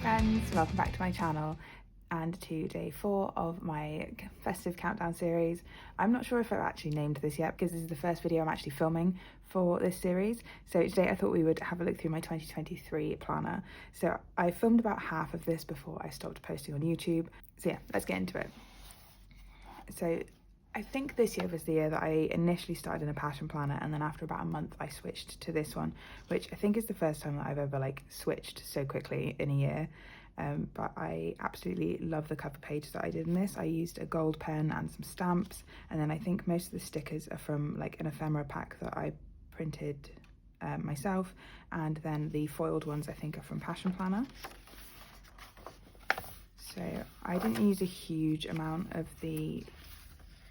friends, welcome back to my channel and to day 4 of my festive countdown series. I'm not sure if I've actually named this yet because this is the first video I'm actually filming for this series. So today I thought we would have a look through my 2023 planner. So I filmed about half of this before I stopped posting on YouTube. So yeah, let's get into it. So I think this year was the year that I initially started in a passion planner, and then after about a month I switched to this one, which I think is the first time that I've ever switched so quickly in a year. But I absolutely love the cover page that I did in this. I used a gold pen and some stamps, and then I think most of the stickers are from an ephemera pack that I printed myself, and then the foiled ones I think are from Passion Planner. So I didn't use a huge amount of the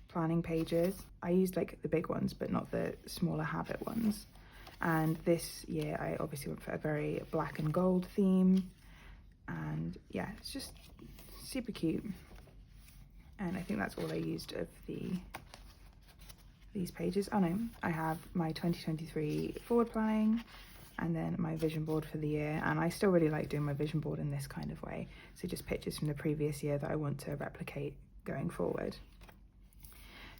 planning pages. I used the big ones but not the smaller habit ones. And this year I obviously went for a very black and gold theme, and yeah, it's just super cute. And I think that's all I used of these pages. Oh no, I have my 2023 forward planning and then my vision board for the year, and I still really like doing my vision board in this kind of way, so just pictures from the previous year that I want to replicate going forward.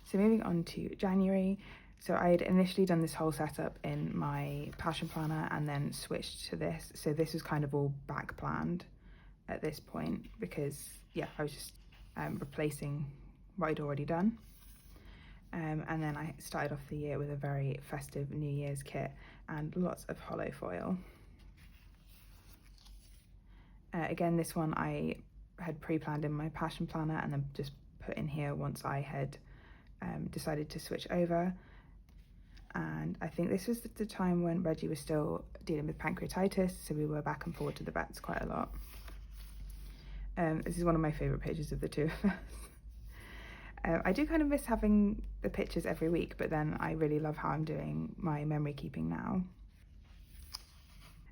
So moving on to January, so I had initially done this whole setup in my passion planner and then switched to this. So this was kind of all back planned at this point because yeah, I was just replacing what I'd already done. And then I started off the year with a very festive New Year's kit and lots of hollow foil. Again, this one I had pre-planned in my passion planner and then just put in here once I had decided to switch over. And I think this was the time when Reggie was still dealing with pancreatitis, so we were back and forward to the vets quite a lot. This is one of my favourite pages of the two of us. I do kind of miss having the pictures every week, but then I really love how I'm doing my memory keeping now.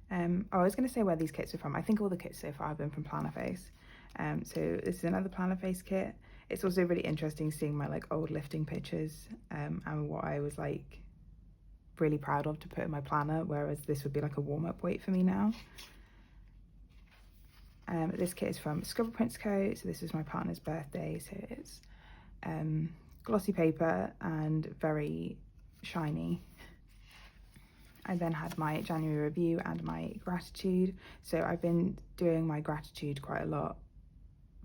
I was going to say where these kits are from. I think all the kits so far have been from Plannerface. So this is another Plannerface kit. It's also really interesting seeing my old lifting pictures and what I was really proud of to put in my planner, whereas this would be a warm-up weight for me now. This kit is from Scribble Prints Co. So this is my partner's birthday, so it's glossy paper and very shiny. I then had my January review and my gratitude. So I've been doing my gratitude quite a lot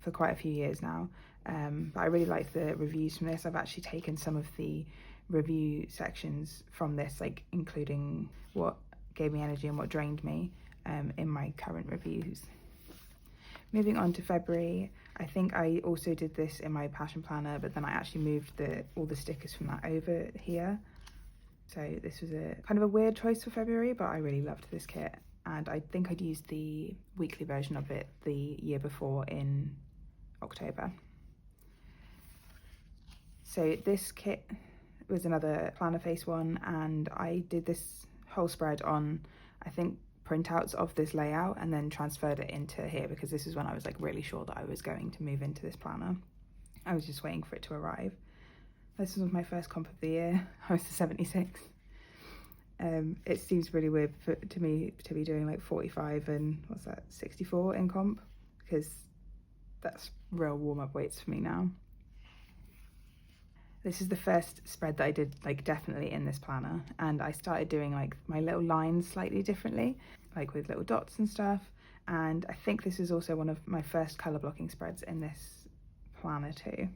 for quite a few years now, but I really like the reviews from this. I've actually taken some of the review sections from this, including what gave me energy and what drained me, in my current reviews. Moving on to February, I think I also did this in my passion planner, but then I actually moved all the stickers from that over here. So this was a kind of a weird choice for February, but I really loved this kit, and I think I'd used the weekly version of it the year before in October. So this kit was another Plannerface one, and I did this whole spread on, I think, printouts of this layout and then transferred it into here because this is when I was really sure that I was going to move into this planner. I was just waiting for it to arrive. This was my first comp of the year. I was the 76. It seems really weird to me to be doing 45 and 64 in comp, because that's real warm-up weights for me now. This is the first spread that I did definitely in this planner, and I started doing my little lines slightly differently, with little dots and stuff. And I think this is also one of my first colour blocking spreads in this planner too.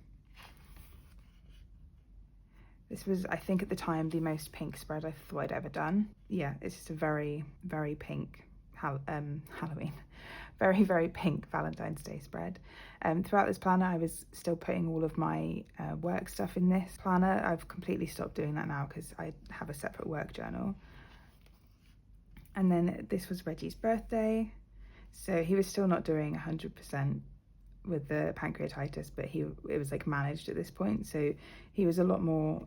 This was, I think at the time, the most pink spread I thought I'd ever done. Yeah, it's just a very, very pink Halloween. Very, very pink Valentine's Day spread. Throughout this planner, I was still putting all of my work stuff in this planner. I've completely stopped doing that now because I have a separate work journal. And then this was Reggie's birthday. So he was still not doing 100% with the pancreatitis, but it was managed at this point. So he was a lot more,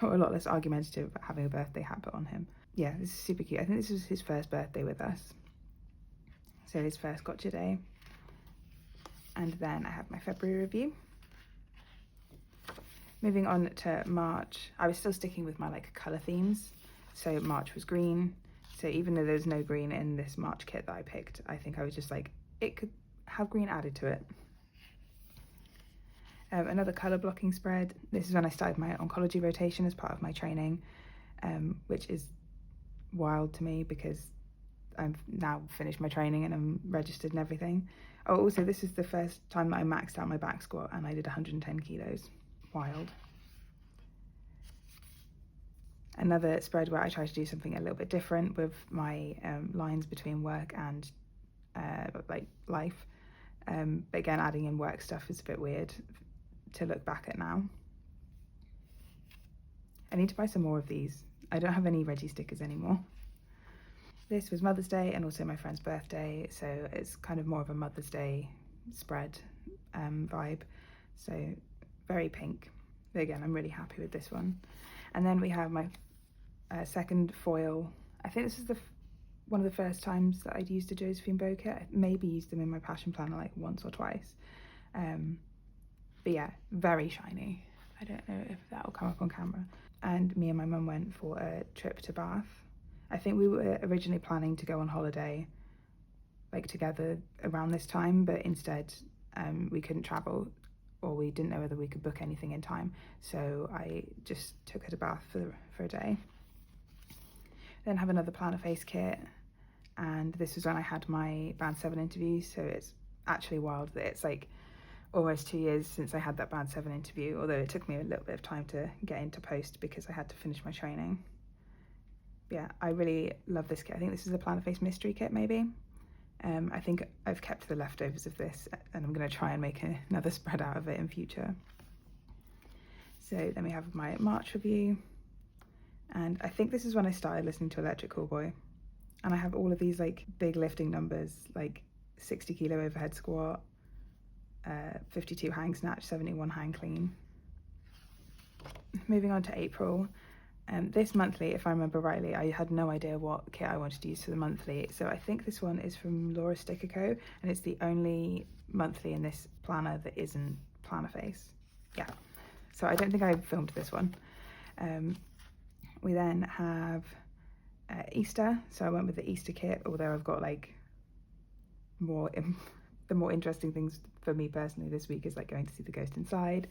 or a lot less argumentative about having a birthday hat put on him. Yeah, this is super cute. I think this was his first birthday with us. So his first gotcha day. And then I have my February review. Moving on to March, I was still sticking with my colour themes. So March was green. So even though there's no green in this March kit that I picked, I think I was just it could have green added to it. Another colour blocking spread. This is when I started my oncology rotation as part of my training, which is wild to me because I've now finished my training and I'm registered and everything. Oh, also this is the first time that I maxed out my back squat and I did 110 kilos. Wild. Another spread where I try to do something a little bit different with my lines between work and like life. But again, adding in work stuff is a bit weird to look back at now. I need to buy some more of these. I don't have any Reggie stickers anymore. This was Mother's Day and also my friend's birthday, so it's kind of more of a Mother's Day spread vibe. So very pink. But again, I'm really happy with this one. And then we have my second foil. I think this is one of the first times that I'd used a Josephine bow kit. I maybe used them in my passion planner like once or twice. But yeah, very shiny. I don't know if that will come up on camera. And me and my mum went for a trip to Bath. I think we were originally planning to go on holiday like together around this time, but instead we couldn't travel, or we didn't know whether we could book anything in time. So I just took her to Bath for a day. Then have another planner face kit. And this was when I had my Band 7 interview. So it's actually wild that it's like almost 2 years since I had that Band 7 interview, although it took me a little bit of time to get into post because I had to finish my training. Yeah, I really love this kit. I think this is a planner face mystery kit maybe. I think I've kept the leftovers of this and I'm going to try and make another spread out of it in future. So then we have my March review, and I think this is when I started listening to Electric Callboy, and I have all of these like big lifting numbers, like 60 kilo overhead squat, 52 hang snatch, 71 hang clean. Moving on to April. This monthly, if I remember rightly, I had no idea what kit I wanted to use for the monthly, so I think this one is from Laura Sticker Co, and it's the only monthly in this planner that isn't planner face. Yeah, so I don't think I filmed this one. We then have Easter, so I went with the Easter kit, although I've got like the more interesting things for me personally this week is like going to see The Ghost Inside,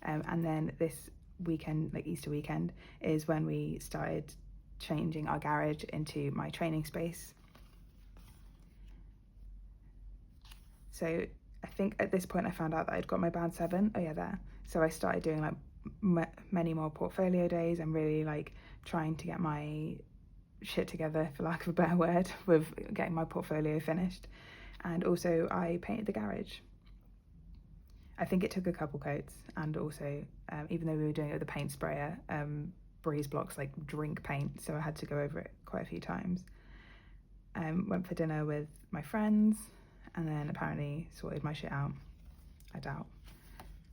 and then this weekend, like Easter weekend, is when we started changing our garage into my training space. So I think at this point I found out that I'd got my Band 7. Oh yeah, there. So I started doing like many more portfolio days and really like trying to get my shit together, for lack of a better word, with getting my portfolio finished. And also I painted the garage. I think it took a couple coats, and also even though we were doing it with a paint sprayer, Breeze Blocks like drink paint, so I had to go over it quite a few times. Went for dinner with my friends, and then apparently sorted my shit out. I doubt.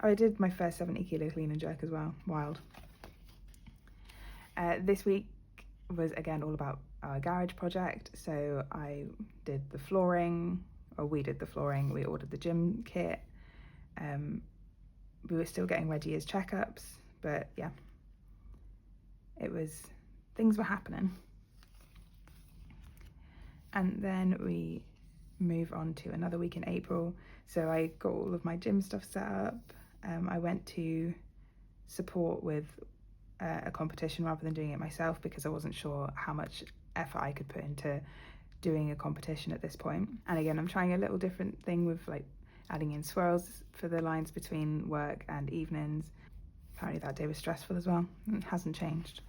Oh, I did my first 70 kilo clean and jerk as well. Wild. This week was again all about our garage project, so I did the flooring, or we did the flooring, we ordered the gym kit. We were still getting ready as checkups, but yeah, things were happening. And then we move on to another week in April. So I got all of my gym stuff set up. I went to support with a competition rather than doing it myself because I wasn't sure how much effort I could put into doing a competition at this point. And again, I'm trying a little different thing with like adding in swirls for the lines between work and evenings. Apparently that day was stressful as well. It hasn't changed.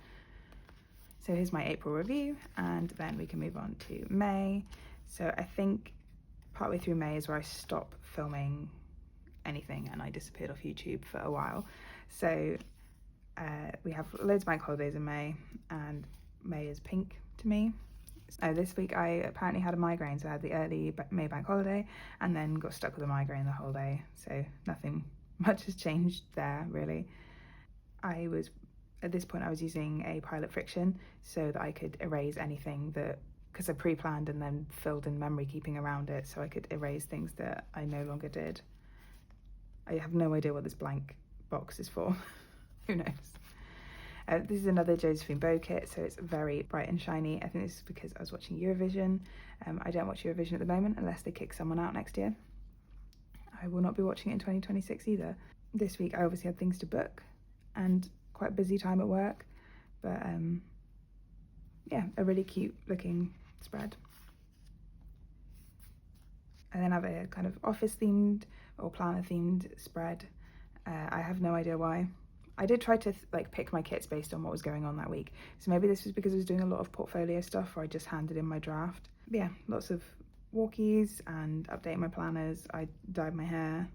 So here's my April review, and then we can move on to May. So I think partway through May is where I stop filming anything and I disappeared off YouTube for a while. So we have loads of bank holidays in May, and May is pink to me. This week I apparently had a migraine, so I had the early May bank holiday and then got stuck with a migraine the whole day, so nothing much has changed there really. At this point I was using a pilot friction so that I could erase anything that, because I pre-planned and then filled in memory keeping around it, so I could erase things that I no longer did. I have no idea what this blank box is for. Who knows? This is another Josephine Bow kit, so it's very bright and shiny. I think this is because I was watching Eurovision. I don't watch Eurovision at the moment unless they kick someone out next year. I will not be watching it in 2026 either. This week I obviously had things to book and quite a busy time at work, but yeah, a really cute looking spread. I then have a kind of office themed or planner themed spread. I have no idea why. I did try to pick my kits based on what was going on that week. So maybe this was because I was doing a lot of portfolio stuff or I just handed in my draft. But yeah, lots of walkies and updating my planners. I dyed my hair.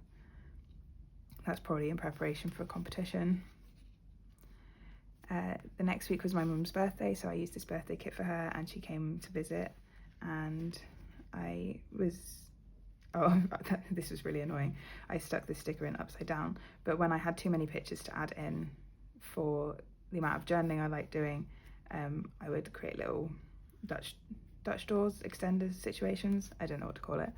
That's probably in preparation for a competition. The next week was my mum's birthday, so I used this birthday kit for her and she came to visit, and I was, oh, this was really annoying. I stuck this sticker in upside down, but when I had too many pictures to add in for the amount of journaling I like doing, I would create little Dutch doors, extenders situations. I don't know what to call it.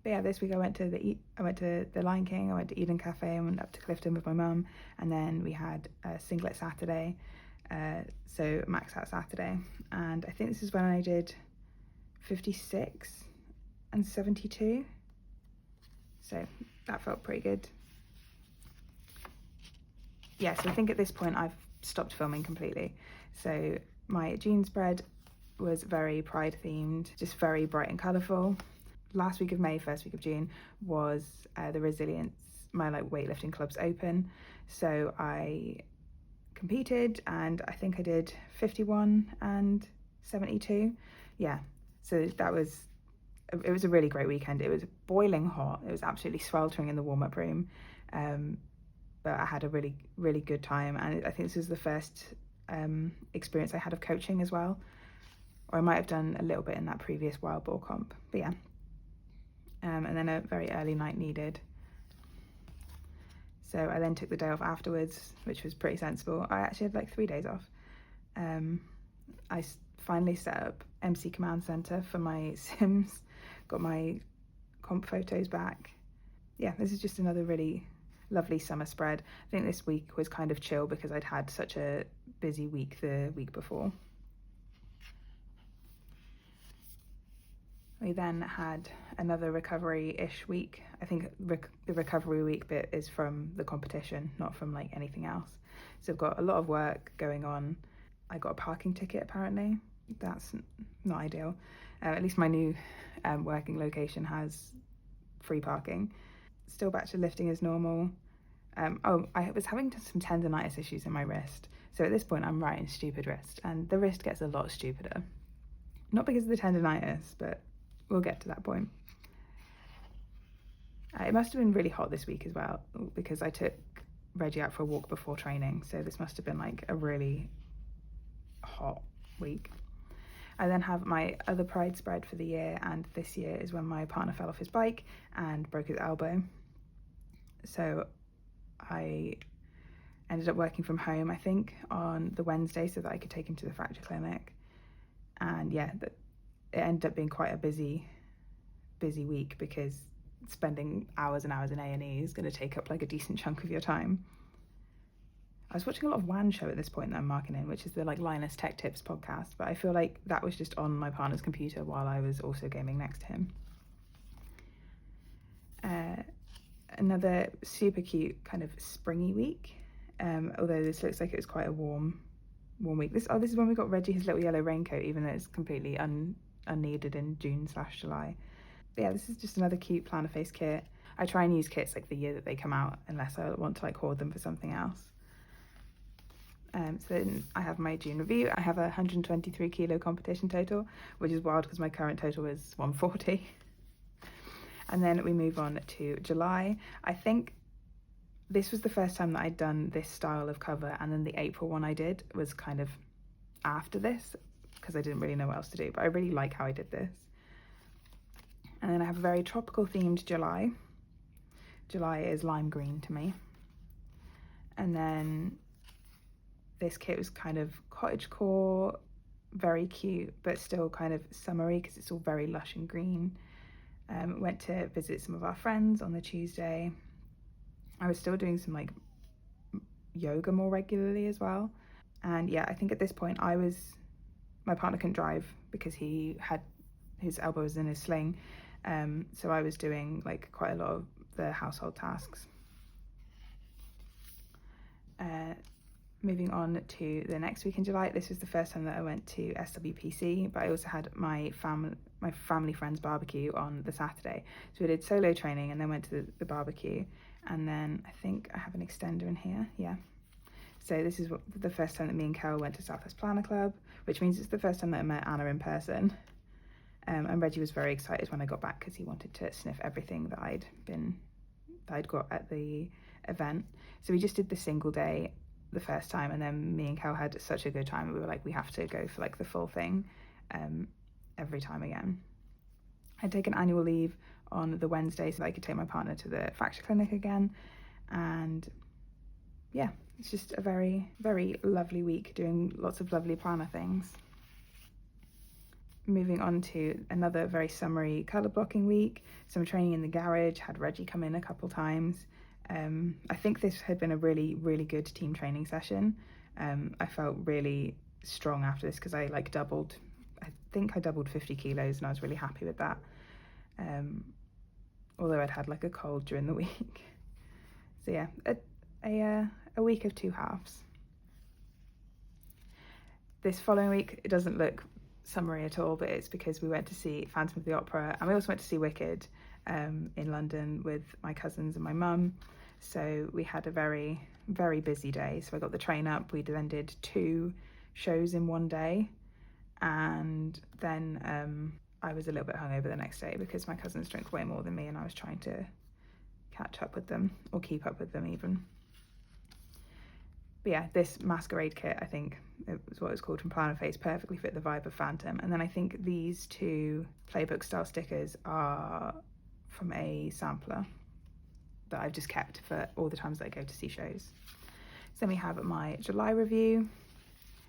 But yeah, this week I went to the Lion King, I went to Eden Cafe, I went up to Clifton with my mum, and then we had a singlet Saturday, so max out Saturday, and I think this is when I did 56 and 72, so that felt pretty good. Yeah, so I think at this point I've stopped filming completely. So my June spread was very Pride themed, just very bright and colourful. Last week of May, first week of June was the Resilience, my weightlifting club's open. So I competed and I think I did 51 and 72. Yeah, so it was a really great weekend. It was boiling hot. It was absolutely sweltering in the warm-up room. But I had a really, really good time. And I think this was the first experience I had of coaching as well. Or I might have done a little bit in that previous wild boar comp, but yeah. And then a very early night needed. So I then took the day off afterwards, which was pretty sensible. I actually had 3 days off. I finally set up MC Command Center for my Sims, got my comp photos back. Yeah, this is just another really lovely summer spread. I think this week was kind of chill because I'd had such a busy week the week before. We then had another recovery-ish week. I think the recovery week bit is from the competition, not from anything else. So I've got a lot of work going on. I got a parking ticket apparently. That's not ideal. At least my new working location has free parking. Still back to lifting as normal. I was having some tendonitis issues in my wrist. So at this point I'm writing stupid wrist, and the wrist gets a lot stupider. Not because of the tendonitis, but we'll get to that point. It must have been really hot this week as well, because I took Reggie out for a walk before training, so this must have been a really hot week. I then have my other Pride spread for the year, and this year is when my partner fell off his bike and broke his elbow. So I ended up working from home, I think, on the Wednesday so that I could take him to the fracture clinic. And yeah, it ended up being quite a busy week because spending hours and hours in A&E is going to take up a decent chunk of your time. I was watching a lot of WAN show at this point that I'm marking in, which is the Linus Tech Tips podcast, but I feel like that was just on my partner's computer while I was also gaming next to him. Another super cute kind of springy week, although this looks like it was quite a warm week. This is when we got Reggie his little yellow raincoat, even though it's completely unneeded in June/July. But yeah, this is just another cute planner face kit. I try and use kits the year that they come out, unless I want to hoard them for something else. So then I have my June review. I have a 123 kilo competition total, which is wild because my current total is 140. And then we move on to July. I think this was the first time that I'd done this style of cover, and then the April one I did was kind of after this because I didn't really know what else to do, but I really like how I did this. And then I have a very tropical themed July. July is lime green to me. And then this kit was kind of cottagecore, very cute, but still kind of summery because it's all very lush and green. Went to visit some of our friends on the Tuesday. I was still doing some yoga more regularly as well. And yeah, I think at this point my partner couldn't drive because he had his elbow was in his sling, so I was doing like quite a lot of the household tasks. Moving on to the next week in July, this was the first time that I went to SWPC, but I also had my family friends barbecue on the Saturday. So we did solo training and then went to the barbecue, and then I think I have an extender in here, yeah. So this is the first time that me and Carol went to Southwest Planner Club, which means it's the first time that I met Anna in person. And Reggie was very excited when I got back because he wanted to sniff everything that I'd got at the event. So we just did the single day the first time, and then me and Cal had such a good time. We were like, we have to go for like the full thing every time again. I'd taken annual leave on the Wednesday so that I could take my partner to the fracture clinic again, and yeah, it's just a very, very lovely week doing lots of lovely planner things. Moving on to another very summery colour blocking week, some training in the garage, had Reggie come in a couple times. I think this had been a really, really good team training session. I felt really strong after this because I doubled 50 kilos and I was really happy with that. Although I'd had like a cold during the week. So yeah, a week of two halves. This following week, it doesn't look summery at all, but it's because we went to see Phantom of the Opera, and we also went to see Wicked in London with my cousins and my mum. So we had a very, very busy day. So I got the train up, we then did 2 shows in one day, and then I was a little bit hungover the next day because my cousins drink way more than me and I was trying to catch up with them, or keep up with them even. But yeah, this masquerade kit, I think it was what it was called from Planner Face, perfectly fit the vibe of Phantom. And then I think these 2 playbook style stickers are from a sampler that I've just kept for all the times that I go to see shows. So then we have my July review,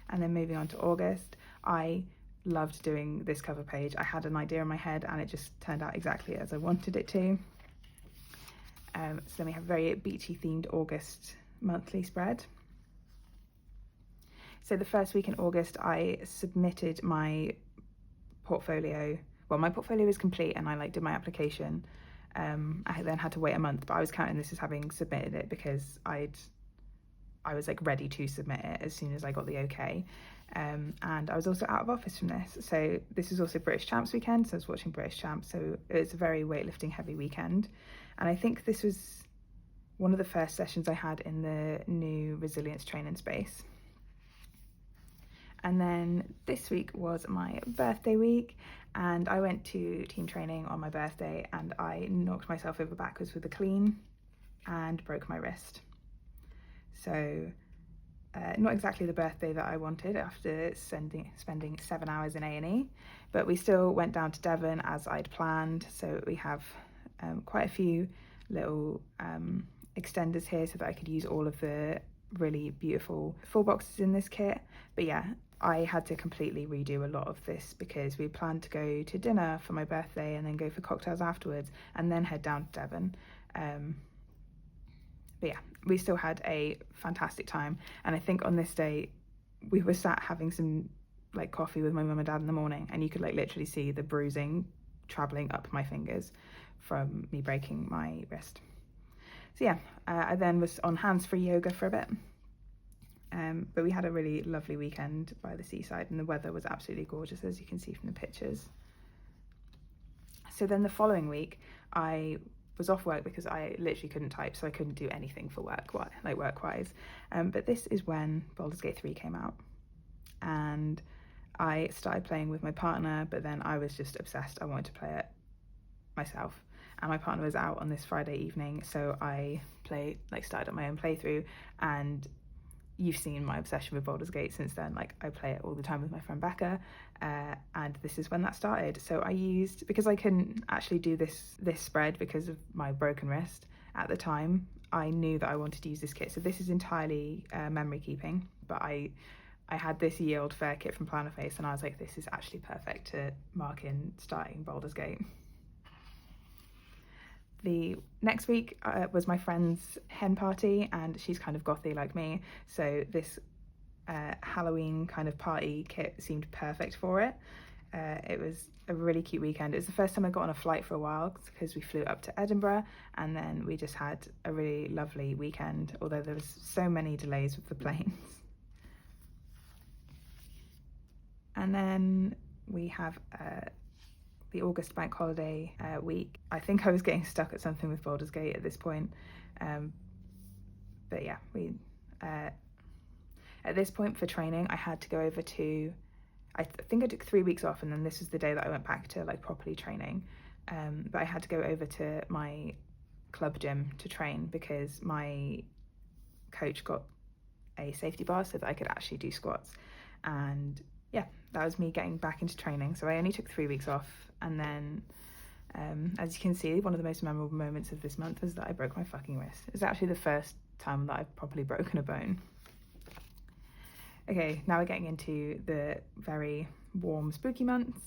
and then moving on to August. I loved doing this cover page. I had an idea in my head and it just turned out exactly as I wanted it to. So then we have a very beachy themed August monthly spread. So the first week in August, I submitted my portfolio. Well, my portfolio was complete and I did my application. I then had to wait a month, but I was counting this as having submitted it because I was like ready to submit it as soon as I got the okay. And I was also out of office from this. So this was also British Champs weekend, so I was watching British Champs. So it's a very weightlifting heavy weekend. And I think this was one of the first sessions I had in the new resilience training space. And then this week was my birthday week, and I went to team training on my birthday and I knocked myself over backwards with a clean and broke my wrist. So not exactly the birthday that I wanted after spending 7 hours in A&E, but we still went down to Devon as I'd planned. So we have quite a few little extenders here so that I could use all of the really beautiful full boxes in this kit. But yeah, I had to completely redo a lot of this because we planned to go to dinner for my birthday and then go for cocktails afterwards and then head down to Devon. But yeah, we still had a fantastic time, and I think on this day we were sat having some like coffee with my mum and dad in the morning, and you could like literally see the bruising traveling up my fingers from me breaking my wrist. So yeah, I then was on hands-free yoga for a bit. But we had a really lovely weekend by the seaside and the weather was absolutely gorgeous, as you can see from the pictures. So then the following week I was off work because I literally couldn't type, so I couldn't do anything for work-wise. But this is when Baldur's Gate 3 came out, and I started playing with my partner, but then I was just obsessed. I wanted to play it myself, and my partner was out on this Friday evening, so I started up my own playthrough, and you've seen my obsession with Baldur's Gate since then. Like, I play it all the time with my friend Becca, and this is when that started. So I used, because I couldn't actually do this spread because of my broken wrist at the time, I knew that I wanted to use this kit. So this is entirely memory keeping, but I had this Yield Fair kit from Planner Face, and I was like, this is actually perfect to mark in starting Baldur's Gate. The next week was my friend's hen party, and she's kind of gothy like me, so this Halloween kind of party kit seemed perfect for it. It was a really cute weekend. It was the first time I got on a flight for a while because we flew up to Edinburgh, and then we just had a really lovely weekend, although there was so many delays with the planes. And then we have the August bank holiday week. I think I was getting stuck at something with Baldur's Gate at this point, but yeah, we at this point for training I had to go over to, I think I took 3 weeks off, and then this was the day that I went back to like properly training, but I had to go over to my club gym to train because my coach got a safety bar so that I could actually do squats. And yeah, that was me getting back into training. So I only took 3 weeks off, and then as you can see, one of the most memorable moments of this month was that I broke my fucking wrist. It's actually the first time that I've properly broken a bone. Okay, now we're getting into the very warm, spooky months.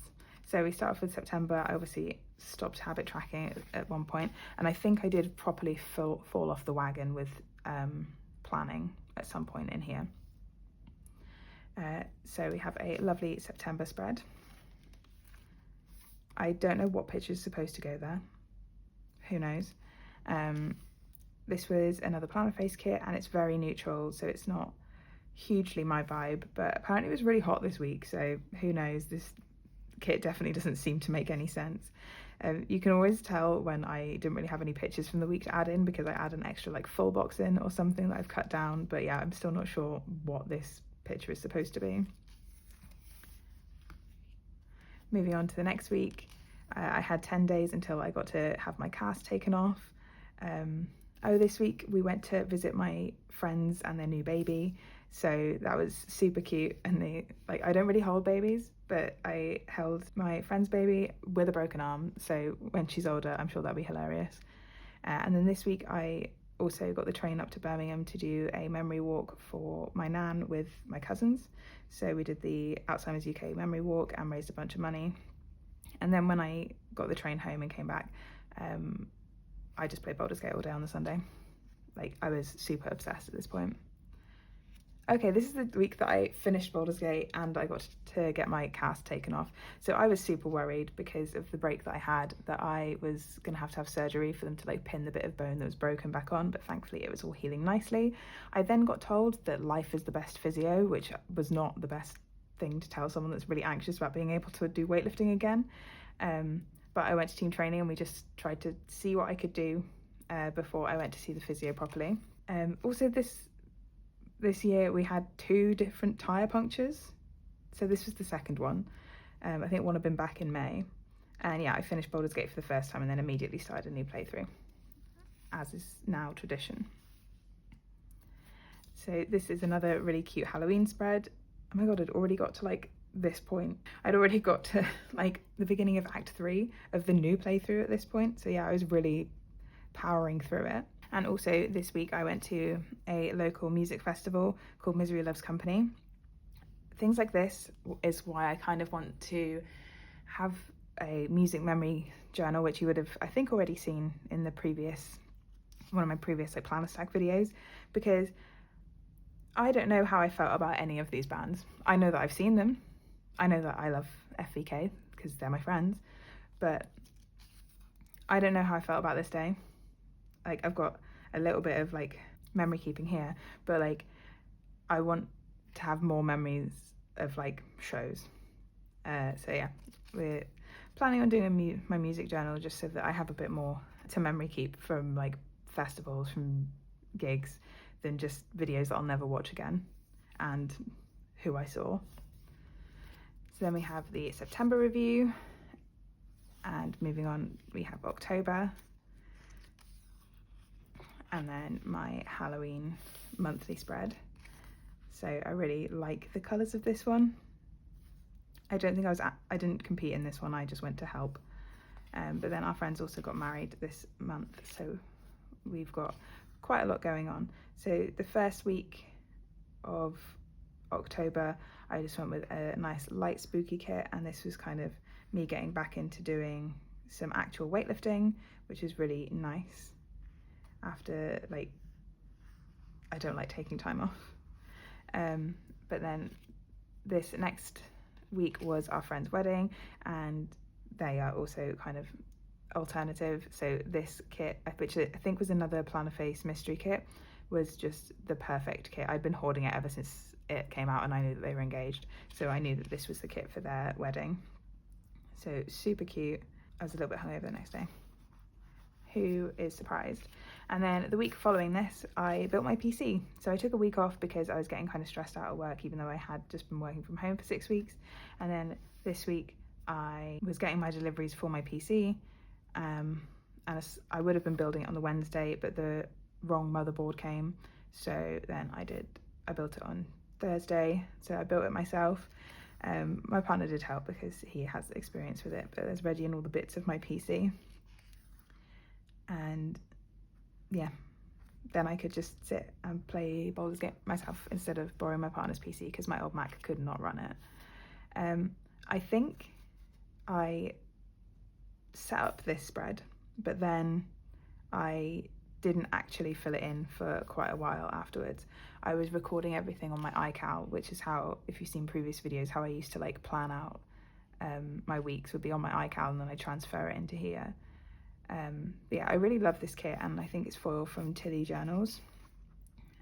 So we start off with September. I obviously stopped habit tracking at one point, and I think I did properly fall off the wagon with planning at some point in here. So we have a lovely September spread. I don't know what picture is supposed to go there. Who knows? This was another planner face kit, and it's very neutral, so it's not hugely my vibe, but apparently it was really hot this week, so who knows, this kit definitely doesn't seem to make any sense. You can always tell when I didn't really have any pictures from the week to add in because I add an extra like full box in or something that I've cut down, but yeah, I'm still not sure what this picture is supposed to be. Moving on to the next week, I had 10 days until I got to have my cast taken off. This week we went to visit my friends and their new baby, so that was super cute. And I don't really hold babies, but I held my friend's baby with a broken arm, so when she's older I'm sure that'll be hilarious. And then this week I also got the train up to Birmingham to do a memory walk for my nan with my cousins. So we did the Alzheimer's UK memory walk and raised a bunch of money. And then when I got the train home and came back, I just played Baldur's Gate all day on the Sunday. Like, I was super obsessed at this point. Okay, this is the week that I finished Baldur's Gate and I got to get my cast taken off. So I was super worried because of the break that I had, that I was going to have surgery for them to like pin the bit of bone that was broken back on, but thankfully it was all healing nicely. I then got told that life is the best physio, which was not the best thing to tell someone that's really anxious about being able to do weightlifting again. But I went to team training and we just tried to see what I could do before I went to see the physio properly. Also this year we had 2 different tyre punctures. So this was the second one. I think one had been back in May. And yeah, I finished Baldur's Gate for the first time and then immediately started a new playthrough, as is now tradition. So this is another really cute Halloween spread. Oh my god, I'd already got to like this point. I'd already got to like the beginning of Act 3 of the new playthrough at this point. So yeah, I was really powering through it. And also this week I went to a local music festival called Misery Loves Company. Things like this is why I kind of want to have a music memory journal, which you would have, I think, already seen in the one of my previous like planner stack videos, because I don't know how I felt about any of these bands. I know that I've seen them. I know that I love FVK because they're my friends, but I don't know how I felt about this day. Like, I've got a little bit of like memory keeping here, but like I want to have more memories of like shows. So yeah, we're planning on doing my music journal just so that I have a bit more to memory keep from like festivals, from gigs, than just videos that I'll never watch again and who I saw. So then we have the September review, and moving on we have October, and then my Halloween monthly spread. So I really like the colours of this one. I don't think I didn't compete in this one, I just went to help. But then our friends also got married this month, so we've got quite a lot going on. So the first week of October, I just went with a nice light spooky kit, and this was kind of me getting back into doing some actual weightlifting, which is really nice after like, I don't like taking time off. but then this next week was our friend's wedding, and they are also kind of alternative. So this kit, which I think was another Planner Face mystery kit, was just the perfect kit. I'd been hoarding it ever since it came out, and I knew that they were engaged, so I knew that this was the kit for their wedding. So super cute. I was a little bit hungover the next day. Who is surprised? And then the week following this, I built my PC. So I took a week off because I was getting kind of stressed out at work, even though I had just been working from home for 6 weeks. And then this week I was getting my deliveries for my PC, and I would have been building it on the Wednesday, but the wrong motherboard came. So then I built it on Thursday. So I built it myself. My partner did help because he has experience with it, but there's ready in all the bits of my PC. And yeah, then I could just sit and play Baldur's Gate myself instead of borrowing my partner's PC because my old Mac could not run it. I think I set up this spread, but then I didn't actually fill it in for quite a while afterwards. I was recording everything on my iCal, which is how, if you've seen previous videos, how I used to like plan out my weeks would be on my iCal, and then I transfer it into here. But yeah, I really love this kit, and I think it's foil from Tilly Journals.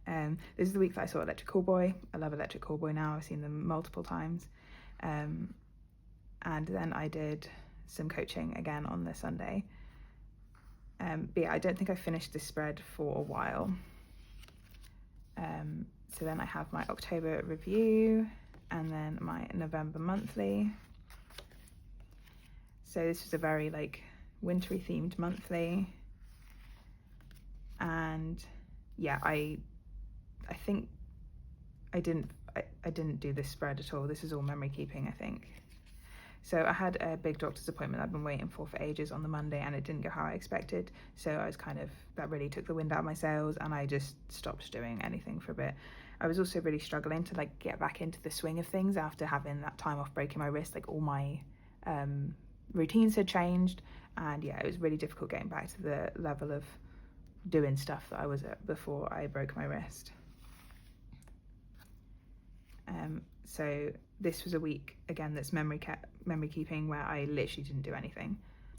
This is the week that I saw Electric Callboy. I love Electric Callboy now. I've seen them multiple times. And then I did some coaching again on the Sunday. But yeah, I don't think I finished this spread for a while. So then I have my October review and then my November monthly. So this was a very like wintry themed monthly, and yeah, I think I didn't do this spread at all. This is all memory keeping, I think. So I had a big doctor's appointment I've been waiting for ages on the Monday, and it didn't go how I expected. So I was that really took the wind out of my sails, and I just stopped doing anything for a bit. I was also really struggling to like get back into the swing of things after having that time off breaking my wrist. Like all my routines had changed, and yeah, it was really difficult getting back to the level of doing stuff that I was at before I broke my wrist. So this was a week again that's memory keeping, where I literally didn't do anything.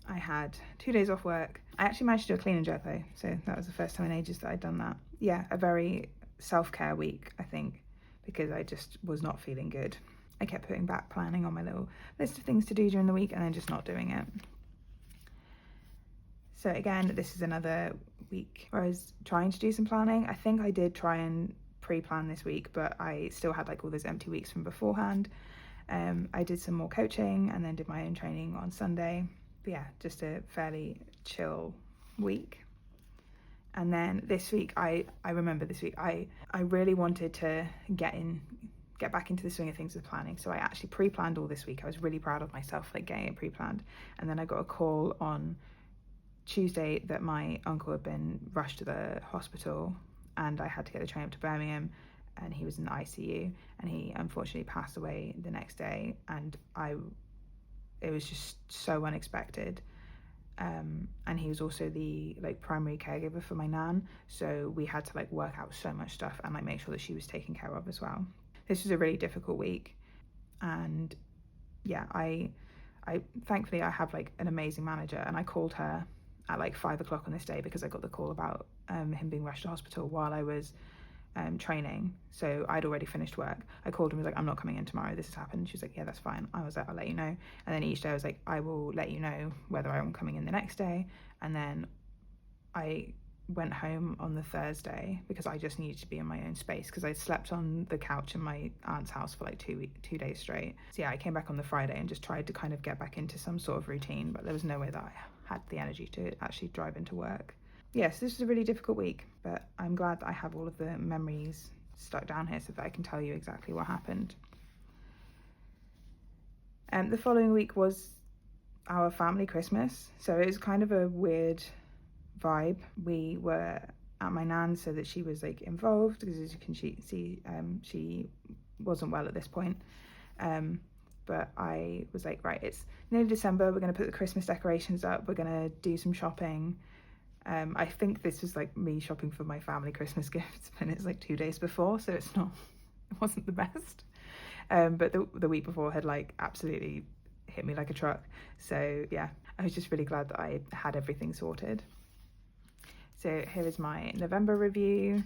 I had 2 days off work. I actually managed to do a clean and jerk though, so that was the first time in ages that I'd done that. Yeah, a very self-care week, I think, because I just was not feeling good. I kept putting back planning on my little list of things to do during the week and then just not doing it. So again, this is another week where I was trying to do some planning. I think I did try and pre-plan this week, but I still had like all those empty weeks from beforehand. I did some more coaching and then did my own training on Sunday. But yeah, just a fairly chill week. And then this week, I remember this week, I really wanted to get back into the swing of things with planning. So I actually pre-planned all this week. I was really proud of myself, like getting it pre-planned. And then I got a call on Tuesday that my uncle had been rushed to the hospital, and I had to get the train up to Birmingham, and he was in the ICU, and he unfortunately passed away the next day, and it was just so unexpected. And he was also the like primary caregiver for my nan, so we had to like work out so much stuff and like make sure that she was taken care of as well. This was a really difficult week, and yeah, I thankfully I have like an amazing manager, and I called her at like 5 o'clock on this day because I got the call about him being rushed to hospital while I was training. So I'd already finished work. I called him, was like, I'm not coming in tomorrow, this has happened. She was like, yeah, that's fine. I was like, I'll let you know. And then each day I was like, I will let you know whether I'm coming in the next day. And then I went home on the Thursday because I just needed to be in my own space, because I slept on the couch in my aunt's house for like 2 days straight. So yeah, I came back on the Friday and just tried to kind of get back into some sort of routine, but there was no way that I had the energy to actually drive into work. Yes, this was a really difficult week, but I'm glad that I have all of the memories stuck down here so that I can tell you exactly what happened. The following week was our family Christmas, so it was kind of a weird vibe. We were at my nan's so that she was like involved, because as you can see, she wasn't well at this point. But I was like, right, it's nearly December, we're going to put the Christmas decorations up, we're going to do some shopping. I think this was like me shopping for my family Christmas gifts, and it's like 2 days before, so it's not It wasn't the best. But the week before had like absolutely hit me like a truck. So yeah, I was just really glad that I had everything sorted. So here is my November review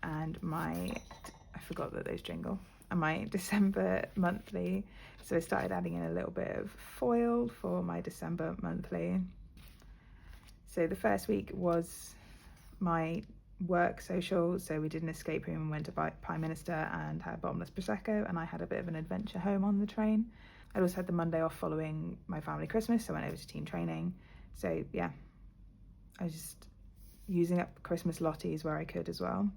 and I forgot that those jingle, and my December monthly. So I started adding in a little bit of foil for my December monthly. So the first week was my work social, so we did an escape room and went to Prime Minister and had bottomless Prosecco, and I had a bit of an adventure home on the train. I also had the Monday off following my family Christmas, so I went over to team training. So yeah, I was just using up Christmas lotties where I could as well.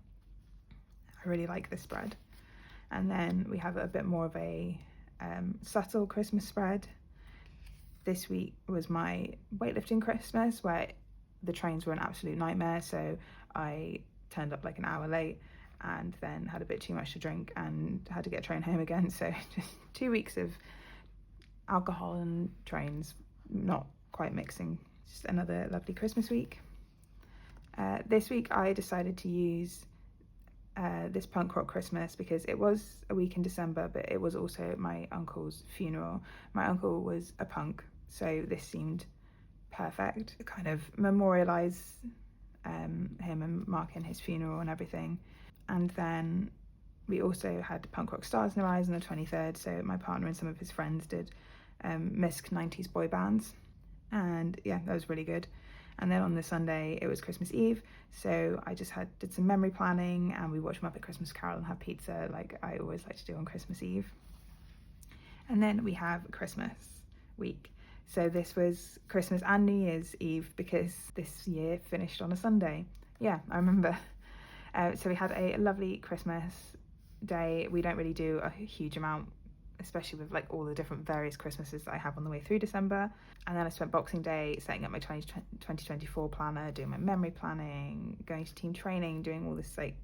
I really like this spread. And then we have a bit more of a subtle Christmas spread. This week was my weightlifting Christmas, where the trains were an absolute nightmare, so I turned up like an hour late and then had a bit too much to drink and had to get a train home again. So just 2 weeks of alcohol and trains, not quite mixing. Just another lovely Christmas week. This week I decided to use this punk rock Christmas because it was a week in December, but it was also my uncle's funeral. My uncle was a punk, so this seemed perfect to kind of memorialise him and marking his funeral and everything. And then we also had Punk Rock Stars in the Rise on the 23rd, so my partner and some of his friends did misc 90s boy bands, and yeah, that was really good. And then on the Sunday it was Christmas Eve, so I just did some memory planning, and we watched Muppet Christmas Carol and had pizza like I always like to do on Christmas Eve. And then we have Christmas week. So this was Christmas and New Year's Eve because this year finished on a Sunday. Yeah, I remember. So we had a lovely Christmas day. We don't really do a huge amount, especially with like all the different various Christmases that I have on the way through December. And then I spent Boxing Day setting up my 2024 planner, doing my memory planning, going to team training, doing all this like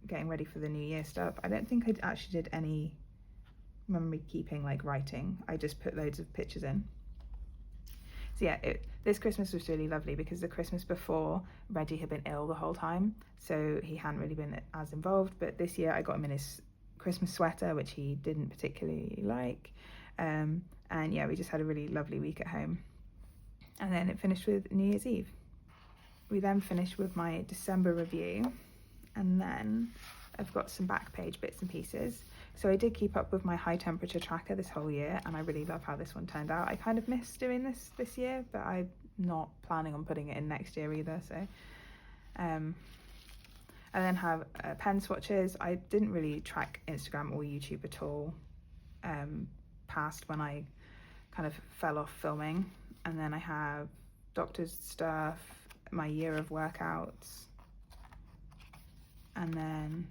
getting ready for the new year stuff. I don't think I actually did any memory keeping, like writing. I just put loads of pictures in. So yeah, this Christmas was really lovely because the Christmas before, Reggie had been ill the whole time, so he hadn't really been as involved. But this year I got him in his Christmas sweater, which he didn't particularly like, and yeah, we just had a really lovely week at home. And then it finished with New Year's Eve. We then finished with my December review, and then I've got some back page bits and pieces. So I did keep up with my high temperature tracker this whole year, and I really love how this one turned out. I kind of missed doing this year, but I'm not planning on putting it in next year either. So I then have pen swatches. I didn't really track Instagram or YouTube at all past when I kind of fell off filming. And then I have doctor's stuff, my year of workouts, and then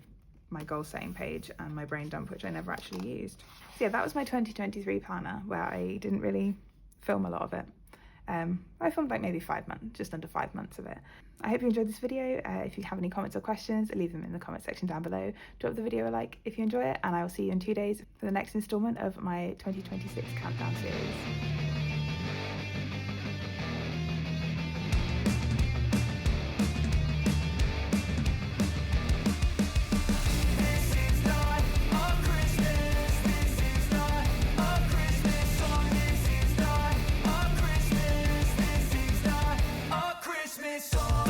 my goal setting page and my brain dump, which I never actually used. So yeah, that was my 2023 planner, where I didn't really film a lot of it. I filmed like maybe 5 months, just under 5 months of it. I hope you enjoyed this video. If you have any comments or questions, leave them in the comment section down below. Drop the video a like if you enjoy it, and I will see you in 2 days for the next installment of my 2026 countdown series.